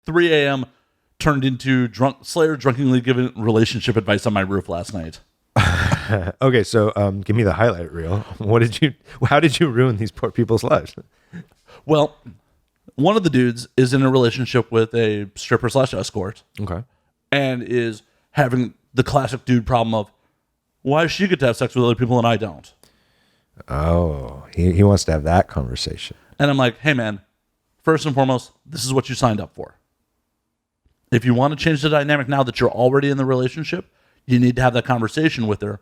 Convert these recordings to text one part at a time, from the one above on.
3 a.m. turned into Slayer drunkenly giving relationship advice on my roof last night. Okay, so give me the highlight reel. How did you ruin these poor people's lives? Well, one of the dudes is in a relationship with a stripper / escort. Okay. And is having the classic dude problem of, why does she get to have sex with other people and I don't? Oh, he wants to have that conversation. And I'm like, hey man, first and foremost, this is what you signed up for. If you want to change the dynamic now that you're already in the relationship, you need to have that conversation with her.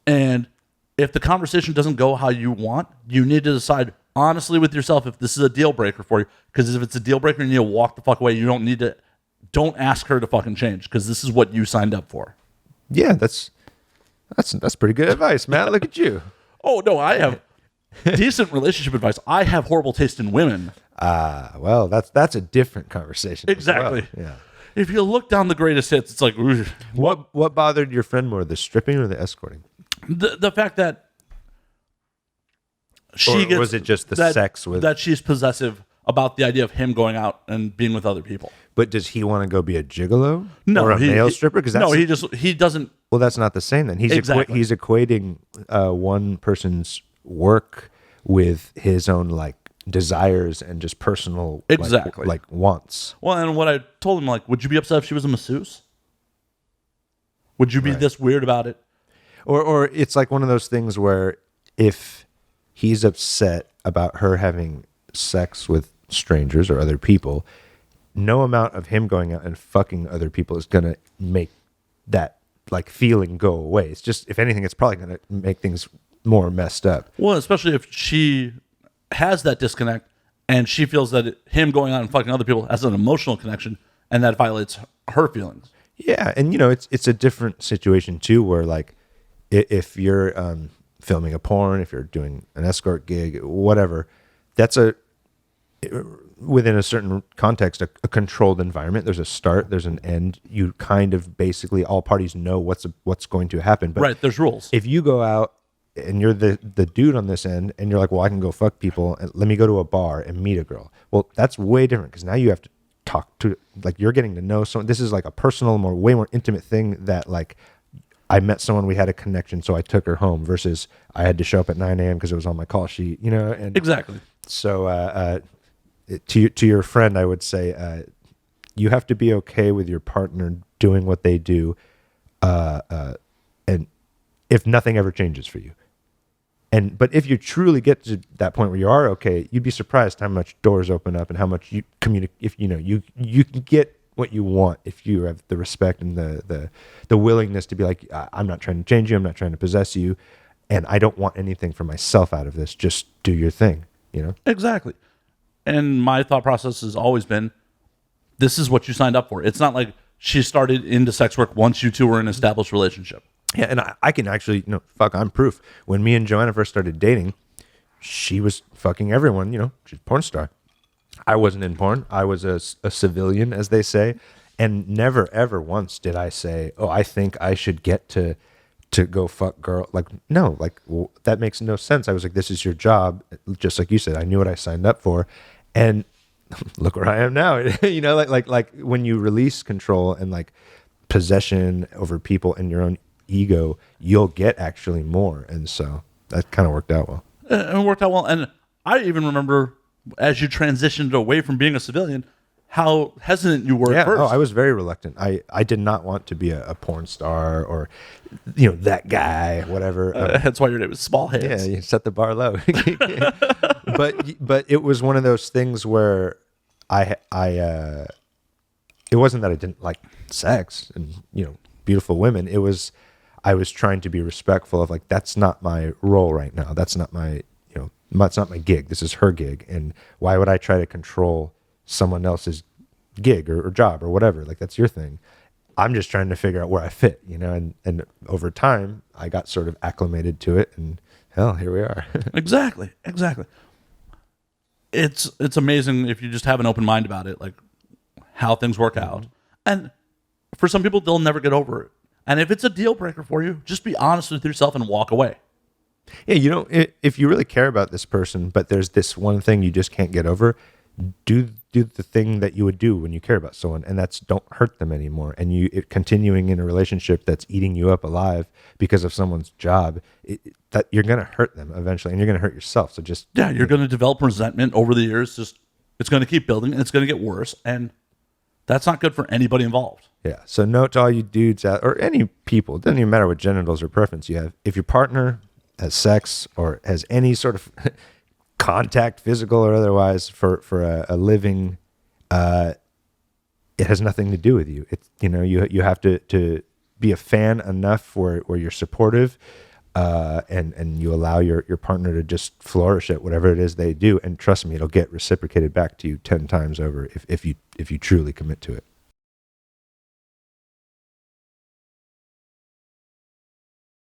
And if the conversation doesn't go how you want, you need to decide honestly with yourself if this is a deal breaker for you. Because if it's a deal breaker and you need to walk the fuck away, don't ask her to fucking change, because this is what you signed up for. Yeah, that's pretty good advice, Matt. Look at you. Oh, no, I have decent relationship advice. I have horrible taste in women. Well, that's a different conversation. Exactly. Well. Yeah. If you look down the greatest hits, it's like... What bothered your friend more, the stripping or the escorting? The fact that was it just the sex with... That she's possessive about the idea of him going out and being with other people. But does he want to go be a gigolo? No. Or a male stripper? He doesn't... Well, that's not the same then. He's he's equating one person's work with his own like desires and just personal like wants. Well, and what I told him, like, would you be upset if she was a masseuse? Would you be this weird about it? Or it's like one of those things where if he's upset about her having sex with strangers or other people, no amount of him going out and fucking other people is going to make that like feeling go away. It's just, if anything, it's probably going to make things more messed up. Well, especially if she has that disconnect and she feels that him going out and fucking other people has an emotional connection and that violates her feelings. Yeah. And it's a different situation too, where like if you're filming a porn, if you're doing an escort gig, whatever, that's within a certain context, a controlled environment. There's a start, there's an end. You kind of basically, all parties know what's going to happen. But right, there's rules. If you go out and you're the dude on this end and you're like, well, I can go fuck people, and let me go to a bar and meet a girl. Well, that's way different, because now you have to talk to, like, you're getting to know someone. This is like a personal, way more intimate thing that like, I met someone, we had a connection, so I took her home, versus I had to show up at 9 a.m. because it was on my call sheet, and exactly. So to your friend, I would say you have to be okay with your partner doing what they do, and if nothing ever changes for you. But if you truly get to that point where you are okay, you'd be surprised how much doors open up and how much you communicate. If you can get what you want if you have the respect and the willingness to be like, I'm not trying to change you, I'm not trying to possess you, and I don't want anything for myself out of this. Just do your thing, Exactly. And my thought process has always been, this is what you signed up for. It's not like she started into sex work once you two were in an established relationship. Yeah, and I can actually, I'm proof. When me and Joanna first started dating, she was fucking everyone, she's a porn star. I wasn't in porn. I was a civilian, as they say. And never, ever once did I say, oh, I think I should get to go fuck girl. Like, no, that makes no sense. I was like, this is your job. Just like you said, I knew what I signed up for. And look where I am now. Like when you release control and like possession over people and your own ego, you'll get actually more. And so that kind of worked out well. It worked out well. And I even remember, as you transitioned away from being a civilian, how hesitant you were at first. I was very reluctant. I did not want to be a porn star or, that guy, whatever. That's why your name was Small Hands. Yeah, you set the bar low. But it was one of those things where it wasn't that I didn't like sex and, beautiful women. It was, I was trying to be respectful of like, that's not my role right now. That's not my, that's not my gig. This is her gig. And why would I try to control someone else's gig or job or whatever? Like, that's your thing. I'm just trying to figure out where I fit, and over time I got sort of acclimated to it, and hell, here we are. Exactly. It's amazing if you just have an open mind about it, like how things work out. And for some people, they'll never get over it. And if it's a deal breaker for you, just be honest with yourself and walk away. Yeah, if you really care about this person, but there's this one thing you just can't get over, do do the thing that you would do when you care about someone, and that's don't hurt them anymore. And continuing in a relationship that's eating you up alive because of someone's job, that you're going to hurt them eventually, and you're going to hurt yourself. So just you're going to develop resentment over the years. Just it's going to keep building, and it's going to get worse, and that's not good for anybody involved. Yeah. So note to all you dudes out, or any people, it doesn't even matter what genitals or preference you have. If your partner has sex or has any sort of contact, physical or otherwise, for a living, it has nothing to do with you. It's, you have to be a fan enough where you're supportive, and you allow your partner to just flourish at whatever it is they do. And trust me, it'll get reciprocated back to you 10 times over if you truly commit to it.